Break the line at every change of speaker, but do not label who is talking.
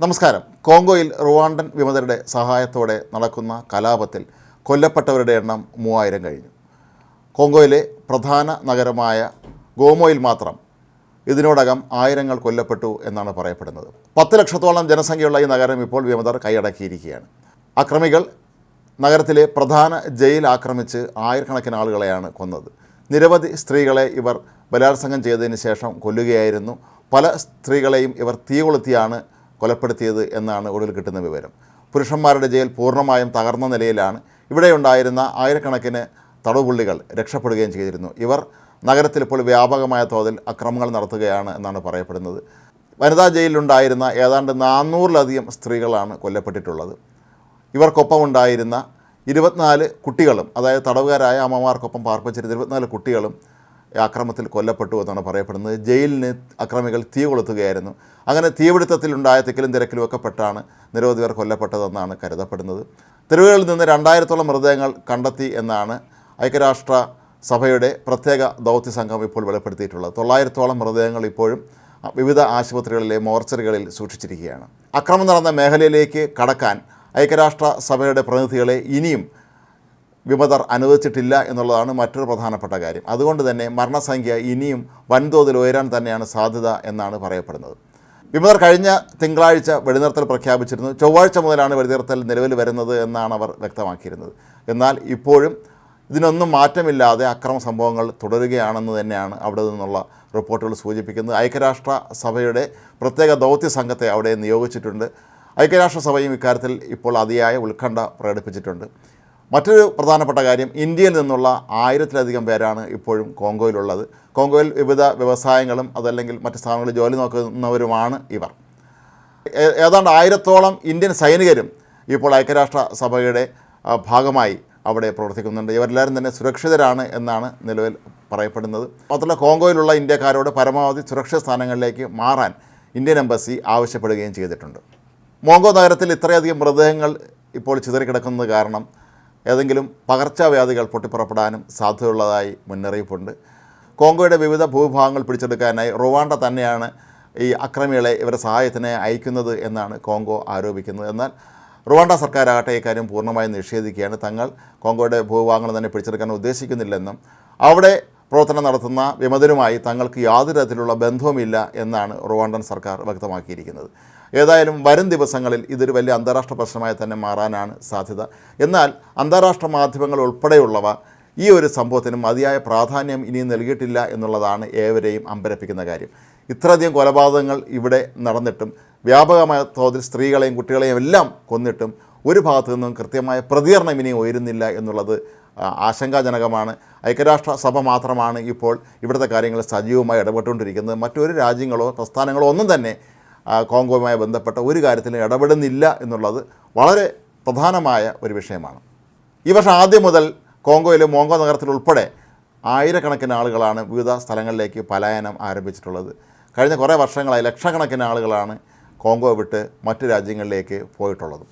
നമസ്കാരം. കോങ്കോയിൽ റുവാണ്ടൻ വിമതരുടെ സഹായത്തോടെ നടക്കുന്ന കലാപത്തിൽ കൊല്ലപ്പെട്ടവരുടെ എണ്ണം 3000 കഴിഞ്ഞു. കോങ്കോയിലെ പ്രധാന നഗരമായ ഗോമോയിൽ മാത്രം ഇതിനോടകം ആയിരങ്ങൾ കൊല്ലപ്പെട്ടു എന്നാണ് പറയപ്പെടുന്നത്. 10 ലക്ഷത്തോളം ജനസംഖ്യയുള്ള ഈ നഗരം ഇപ്പോൾ വിമതർ കൈയടക്കിയിരിക്കുകയാണ്. അക്രമികൾ നഗരത്തിലെ പ്രധാന ജയിൽ ആക്രമിച്ച് ആയിരക്കണക്കിന് ആളുകളെയാണ് കൊന്നത്. നിരവധി സ്ത്രീകളെ ഇവർ ബലാത്സംഗം ചെയ്തതിന് ശേഷം കൊല്ലുകയായിരുന്നു. പല സ്ത്രീകളെയും ഇവർ തീ കൊളുത്തിയാണ് കൊലപ്പെടുത്തിയത് എന്നാണ് ഒടുവിൽ കിട്ടുന്ന വിവരം. പുരുഷന്മാരുടെ ജയിൽ പൂർണ്ണമായും തകർന്ന നിലയിലാണ്. ഇവിടെയുണ്ടായിരുന്ന ആയിരക്കണക്കിന് തടവുപുള്ളികൾ രക്ഷപ്പെടുകയും ചെയ്തിരുന്നു. ഇവർ നഗരത്തിൽ ഇപ്പോൾ വ്യാപകമായ തോതിൽ അക്രമങ്ങൾ നടത്തുകയാണ് എന്നാണ് പറയപ്പെടുന്നത്. വനിതാ ജയിലിലുണ്ടായിരുന്ന ഏതാണ്ട് 400-ലധികം സ്ത്രീകളാണ് കൊല്ലപ്പെട്ടിട്ടുള്ളത്. ഇവർക്കൊപ്പം ഉണ്ടായിരുന്ന 24 കുട്ടികളും, അതായത് തടവുകാരായ അമ്മമാർക്കൊപ്പം പാർപ്പിച്ചിരുന്ന 24 കുട്ടികളും അക്രമത്തിൽ കൊല്ലപ്പെട്ടു എന്നാണ് പറയപ്പെടുന്നത്. ജയിലിന് അക്രമികൾ തീ കൊളുത്തുകയായിരുന്നു. അങ്ങനെ തീപിടുത്തത്തിലുണ്ടായ തിക്കിലും തിരക്കിലും ഒക്കെ പെട്ടാണ് നിരവധി പേർ കൊല്ലപ്പെട്ടതെന്നാണ് കരുതപ്പെടുന്നത്. തെരുവുകളിൽ നിന്ന് 2000-ഓളം മൃതദേഹങ്ങൾ കണ്ടെത്തി എന്നാണ് ഐക്യരാഷ്ട്ര സഭയുടെ പ്രത്യേക ദൗത്യ സംഘം ഇപ്പോൾ വെളിപ്പെടുത്തിയിട്ടുള്ളത്. 900-ഓളം മൃതദേഹങ്ങൾ ഇപ്പോഴും വിവിധ ആശുപത്രികളിലെ മോർച്ചറികളിൽ സൂക്ഷിച്ചിരിക്കുകയാണ്. അക്രമം നടന്ന മേഖലയിലേക്ക് കടക്കാൻ ഐക്യരാഷ്ട്ര സഭയുടെ പ്രതിനിധികളെ ഇനിയും വിമതർ അനുവദിച്ചിട്ടില്ല എന്നുള്ളതാണ് മറ്റൊരു പ്രധാനപ്പെട്ട കാര്യം. അതുകൊണ്ട് തന്നെ മരണസംഖ്യ ഇനിയും വൻതോതിൽ ഉയരാൻ തന്നെയാണ് സാധ്യത എന്നാണ് പറയപ്പെടുന്നത്. വിമതർ കഴിഞ്ഞ തിങ്കളാഴ്ച വെടിനിർത്തൽ പ്രഖ്യാപിച്ചിരുന്നു. ചൊവ്വാഴ്ച മുതലാണ് വെടിനിർത്തൽ നിലവിൽ വരുന്നത് എന്നാണ് അവർ വ്യക്തമാക്കിയിരുന്നത്. എന്നാൽ ഇപ്പോഴും ഇതിനൊന്നും മാറ്റമില്ലാതെ അക്രമ സംഭവങ്ങൾ തുടരുകയാണെന്ന് തന്നെയാണ് അവിടെ നിന്നുള്ള റിപ്പോർട്ടുകൾ സൂചിപ്പിക്കുന്നത്. ഐക്യരാഷ്ട്ര സഭയുടെ പ്രത്യേക ദൗത്യ സംഘത്തെ അവിടെ നിയോഗിച്ചിട്ടുണ്ട്. ഐക്യരാഷ്ട്രസഭയും ഇക്കാര്യത്തിൽ ഇപ്പോൾ അതിയായ ഉത്കണ്ഠ പ്രകടിപ്പിച്ചിട്ടുണ്ട്. മറ്റൊരു പ്രധാനപ്പെട്ട കാര്യം, ഇന്ത്യയിൽ നിന്നുള്ള 1000-ലധികം പേരാണ് ഇപ്പോഴും കോങ്കോയിലുള്ളത്. കോങ്കോയിൽ വിവിധ വ്യവസായങ്ങളും അതല്ലെങ്കിൽ മറ്റ് സ്ഥാപനങ്ങളിൽ ജോലി നോക്കുന്നവരുമാണ് ഇവർ. ഏതാണ്ട് 1000-ഓളം ഇന്ത്യൻ സൈനികരും ഇപ്പോൾ ഐക്യരാഷ്ട്ര സഭയുടെ ഭാഗമായി അവിടെ പ്രവർത്തിക്കുന്നുണ്ട്. ഇവരെല്ലാവരും തന്നെ സുരക്ഷിതരാണ് എന്നാണ് നിലവിൽ പറയപ്പെടുന്നത്. മാത്രമല്ല, കോങ്കോയിലുള്ള ഇന്ത്യക്കാരോട് പരമാവധി സുരക്ഷിത സ്ഥാനങ്ങളിലേക്ക് മാറാൻ ഇന്ത്യൻ എംബസി ആവശ്യപ്പെടുകയും ചെയ്തിട്ടുണ്ട്. മോങ്കോ നഗരത്തിൽ ഇത്രയധികം മൃതദേഹങ്ങൾ ഇപ്പോൾ ചിതറിക്കിടക്കുന്നത് കാരണം ഏതെങ്കിലും പകർച്ചവ്യാധികൾ പൊട്ടിപ്പുറപ്പെടാനും സാധ്യതയുള്ളതായി മുന്നറിയിപ്പുണ്ട്. കോങ്കോയുടെ വിവിധ ഭൂഭാഗങ്ങൾ പിടിച്ചെടുക്കാനായി റുവാണ്ട തന്നെയാണ് ഈ അക്രമികളെ ഇവരുടെ സഹായത്തിന് അയക്കുന്നത് എന്നാണ് കോങ്കോ ആരോപിക്കുന്നത്. എന്നാൽ റുവാണ്ട സർക്കാരാകട്ടെ ഇക്കാര്യം പൂർണ്ണമായും നിഷേധിക്കുകയാണ്. തങ്ങൾ കോങ്കോയുടെ ഭൂഭാഗങ്ങൾ തന്നെ പിടിച്ചെടുക്കാൻ ഉദ്ദേശിക്കുന്നില്ലെന്നും അവിടെ പ്രവർത്തനം നടത്തുന്ന വിമതരുമായി തങ്ങൾക്ക് യാതൊരു തരത്തിലുള്ള ബന്ധവുമില്ല എന്നാണ് റുവാണ്ടൻ സർക്കാർ വ്യക്തമാക്കിയിരിക്കുന്നത്. ഏതായാലും വരും ദിവസങ്ങളിൽ ഇതൊരു വലിയ അന്താരാഷ്ട്ര പ്രശ്നമായി തന്നെ മാറാനാണ് സാധ്യത. എന്നാൽ അന്താരാഷ്ട്ര മാധ്യമങ്ങൾ ഉൾപ്പെടെയുള്ളവ ഈ ഒരു സംഭവത്തിന് മതിയായ പ്രാധാന്യം ഇനിയും നൽകിയിട്ടില്ല എന്നുള്ളതാണ് ഏവരെയും അമ്പരപ്പിക്കുന്ന കാര്യം. ഇത്രയധികം കൊലപാതകങ്ങൾ ഇവിടെ നടന്നിട്ടും വ്യാപകമായ തോതിൽ സ്ത്രീകളെയും കുട്ടികളെയും എല്ലാം കൊന്നിട്ടും ഒരു ഭാഗത്തു നിന്നും കൃത്യമായ പ്രതികരണം ഇനിയും ഉയരുന്നില്ല എന്നുള്ളത് ആശങ്കാജനകമാണ്. ഐക്യരാഷ്ട്ര സഭ മാത്രമാണ് ഇപ്പോൾ ഇവിടുത്തെ കാര്യങ്ങൾ സജീവമായി ഇടപെട്ടുകൊണ്ടിരിക്കുന്നത്. മറ്റൊരു രാജ്യങ്ങളോ പ്രസ്ഥാനങ്ങളോ ഒന്നും തന്നെ കോങ്കോയുമായി ബന്ധപ്പെട്ട ഒരു കാര്യത്തിലും ഇടപെടുന്നില്ല എന്നുള്ളത് വളരെ പ്രധാനമായ ഒരു വിഷയമാണ്. ഈ വർഷം ആദ്യം മുതൽ കോങ്കോയിലെ മോങ്കോ നഗരത്തിലുൾപ്പെടെ ആയിരക്കണക്കിന് ആളുകളാണ് വിവിധ സ്ഥലങ്ങളിലേക്ക് പലായനം ആരംഭിച്ചിട്ടുള്ളത്. കഴിഞ്ഞ കുറേ വർഷങ്ങളായി ലക്ഷക്കണക്കിന് ആളുകളാണ് കോങ്കോ വിട്ട് മറ്റു രാജ്യങ്ങളിലേക്ക് പോയിട്ടുള്ളത്.